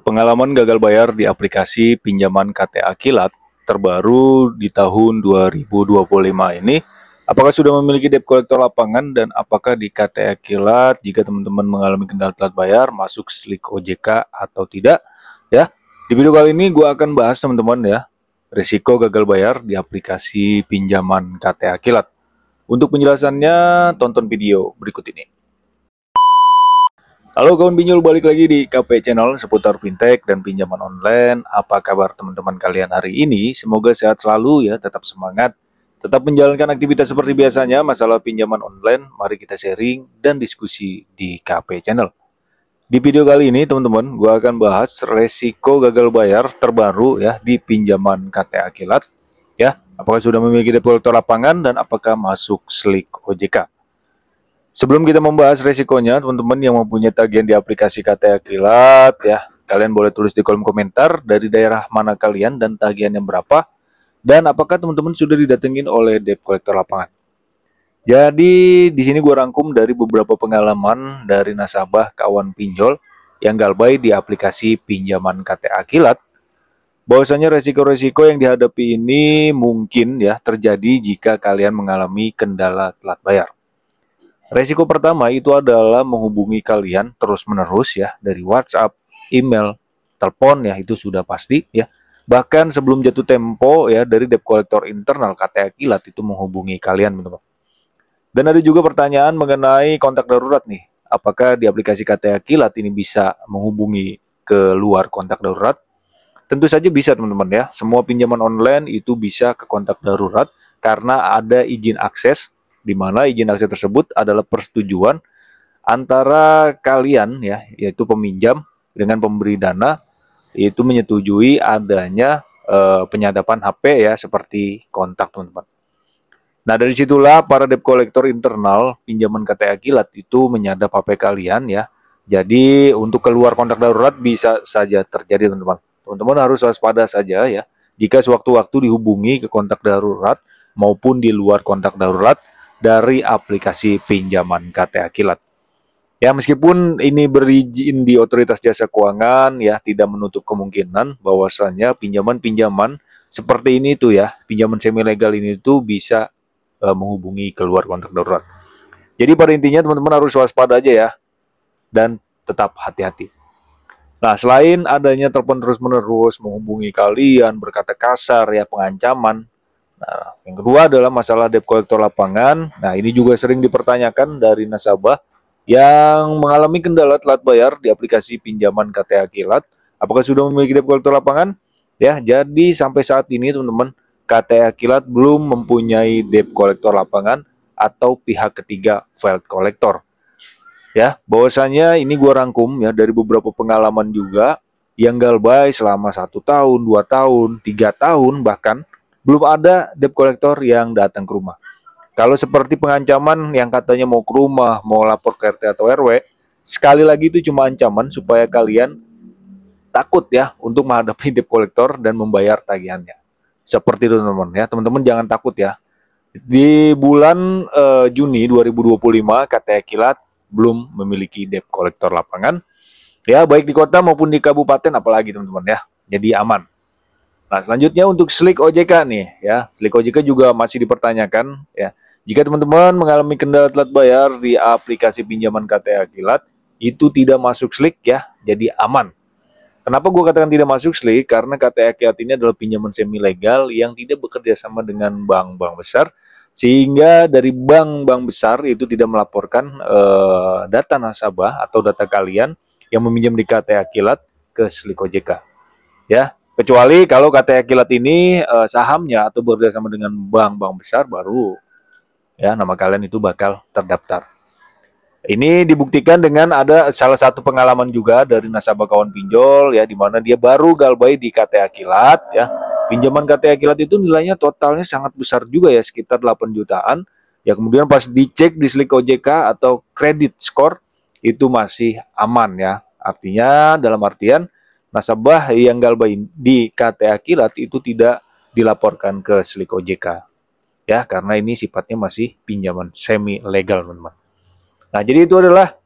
Pengalaman gagal bayar di aplikasi pinjaman KTA Kilat terbaru di tahun 2025 ini, apakah sudah memiliki debt collector lapangan dan apakah di KTA Kilat jika teman-teman mengalami kendala telat bayar masuk slik OJK atau tidak? Ya, di video kali ini gue akan bahas teman-teman ya, risiko gagal bayar di aplikasi pinjaman KTA Kilat. Untuk penjelasannya, tonton video berikut ini. Halo kawan pinjol, balik lagi di KP Channel seputar fintech dan pinjaman online. Apa kabar teman-teman kalian hari ini? Semoga sehat selalu ya, tetap semangat, tetap menjalankan aktivitas seperti biasanya. Masalah pinjaman online, mari kita sharing dan diskusi di KP Channel. Di video kali ini teman-teman, gue akan bahas resiko gagal bayar terbaru ya di pinjaman KTA Kilat. Ya, apakah sudah memiliki debt collector lapangan dan apakah masuk slik OJK? Sebelum kita membahas resikonya, teman-teman yang mempunyai tagihan di aplikasi KTA Kilat ya, kalian boleh tulis di kolom komentar dari daerah mana kalian dan tagihan yang berapa, dan apakah teman-teman sudah didatengin oleh debt collector lapangan. Jadi di sini gue rangkum dari beberapa pengalaman dari nasabah kawan pinjol yang galbay di aplikasi pinjaman KTA Kilat. Bahwasanya resiko-resiko yang dihadapi ini mungkin ya terjadi jika kalian mengalami kendala telat bayar. Resiko pertama itu adalah menghubungi kalian terus-menerus ya dari WhatsApp, email, telepon ya, itu sudah pasti ya. Bahkan sebelum jatuh tempo ya dari debt collector internal KTA Kilat itu menghubungi kalian teman-teman. Dan ada juga pertanyaan mengenai kontak darurat nih. Apakah di aplikasi KTA Kilat ini bisa menghubungi ke luar kontak darurat? Tentu saja bisa teman-teman ya. Semua pinjaman online itu bisa ke kontak darurat karena ada izin akses, di mana izin akses tersebut adalah persetujuan antara kalian ya, yaitu peminjam dengan pemberi dana, itu menyetujui adanya penyadapan HP ya seperti kontak teman-teman. Nah dari situlah para debt collector internal pinjaman KTA Kilat itu menyadap HP kalian ya. Jadi untuk keluar kontak darurat bisa saja terjadi teman-teman. Teman-teman harus waspada saja ya. Jika sewaktu-waktu dihubungi ke kontak darurat maupun di luar kontak darurat dari aplikasi pinjaman KTA Kilat. Ya, meskipun ini berizin di Otoritas Jasa Keuangan, ya tidak menutup kemungkinan bahwasannya pinjaman-pinjaman seperti ini tuh ya, pinjaman semi legal ini tuh bisa menghubungi keluar kontak darurat. Jadi pada intinya teman-teman harus waspada aja ya, dan tetap hati-hati. Nah, selain adanya telepon terus-menerus menghubungi kalian, berkata kasar ya, pengancaman. Nah, yang kedua adalah masalah debt collector lapangan. Nah, ini juga sering dipertanyakan dari nasabah yang mengalami kendala telat bayar di aplikasi pinjaman KTA Kilat. Apakah sudah memiliki debt collector lapangan? Ya, jadi sampai saat ini teman-teman, KTA Kilat belum mempunyai debt collector lapangan atau pihak ketiga filed collector. Ya, bahwasanya ini gua rangkum ya dari beberapa pengalaman juga yang galbay selama 1 tahun, 2 tahun, 3 tahun bahkan belum ada debt collector yang datang ke rumah. Kalau seperti pengancaman yang katanya mau ke rumah, mau lapor ke RT atau RW, sekali lagi itu cuma ancaman supaya kalian takut ya untuk menghadapi debt collector dan membayar tagihannya. Seperti itu teman-teman ya. Teman-teman jangan takut ya. Di bulan Juni 2025 KTA Kilat belum memiliki debt collector lapangan. Ya, baik di kota maupun di kabupaten apalagi teman-teman ya. Jadi aman. Nah, selanjutnya untuk slik OJK nih ya. Slik OJK juga masih dipertanyakan ya. Jika teman-teman mengalami kendala telat bayar di aplikasi pinjaman KTA Kilat, itu tidak masuk slik ya. Jadi aman. Kenapa gue katakan tidak masuk slik? Karena KTA Kilat ini adalah pinjaman semi legal yang tidak bekerja sama dengan bank-bank besar, sehingga dari bank-bank besar itu tidak melaporkan data nasabah atau data kalian yang meminjam di KTA Kilat ke slik OJK. Ya, kecuali kalau KTA Kilat ini sahamnya atau bekerjasama dengan bank-bank besar, baru ya nama kalian itu bakal terdaftar. Ini dibuktikan dengan ada salah satu pengalaman juga dari nasabah kawan pinjol ya, di mana dia baru galbay di KTA Kilat ya. Pinjaman KTA Kilat itu nilainya totalnya sangat besar juga ya, sekitar 8 jutaan. Ya kemudian pas dicek di slik OJK atau credit score itu masih aman ya. Artinya dalam artian nasabah yang galbay di KTA Kilat itu tidak dilaporkan ke slik OJK ya, karena ini sifatnya masih pinjaman semi legal teman-teman. Nah, jadi itu adalah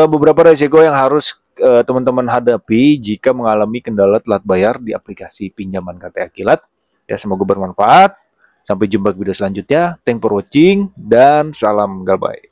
beberapa resiko yang harus teman-teman hadapi jika mengalami kendala telat bayar di aplikasi pinjaman KTA Kilat. Ya, semoga bermanfaat. Sampai jumpa di video selanjutnya. Thanks for watching dan salam galbay.